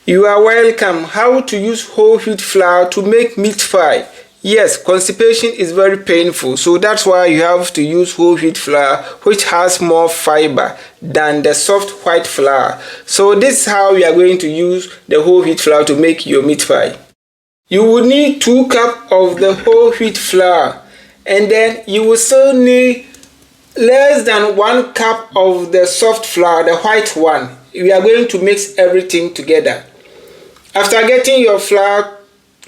You are welcome. How to use whole wheat flour to make meat pie. Yes, constipation is very painful, so that's why you have to use whole wheat flour, which has more fiber than the soft white flour. So this is how you are going to use the whole wheat flour to make your meat pie. You will need 2 cups of the whole wheat flour, and then you will still need less than 1 cup of the soft flour, the white one. We are going to mix everything together. After getting your flour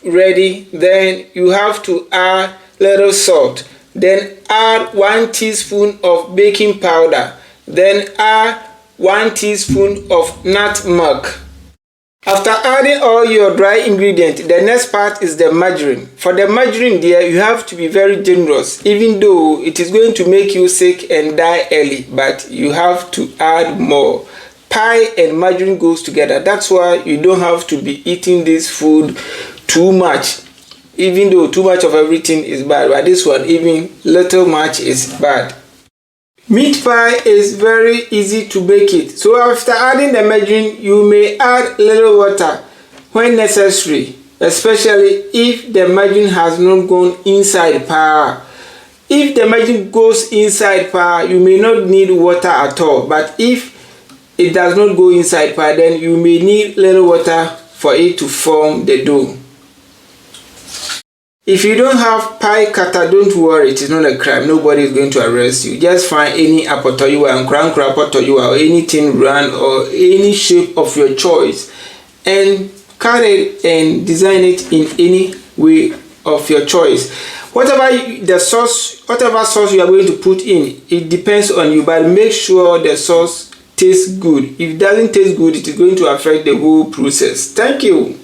ready, then you have to add little salt. Then add 1 teaspoon of baking powder. Then add 1 teaspoon of nutmeg. After adding all your dry ingredients, the next part is the margarine. For the margarine there, you have to be very generous, even though it is going to make you sick and die early, but you have to add more. Pie and margarine goes together. That's why you don't have to be eating this food too much. Even though too much of everything is bad, but this one, even little much is bad. Meat pie is very easy to bake it. So after adding the margarine, you may add little water when necessary, especially if the margarine has not gone inside pie. If the margarine goes inside pie, you may not need water at all. But if it does not go inside pie, then you may need little water for it to form the dough. If you don't have pie cutter, don't worry, it is not a crime. Nobody is going to arrest you. Just find any apotoyua and krankra apotoyua or anything round or any shape of your choice and cut it and design it in any way of your choice. Whatever sauce you are going to put in, it depends on you, but make sure the sauce tastes good. If it doesn't taste good, it is going to affect the whole process. Thank you.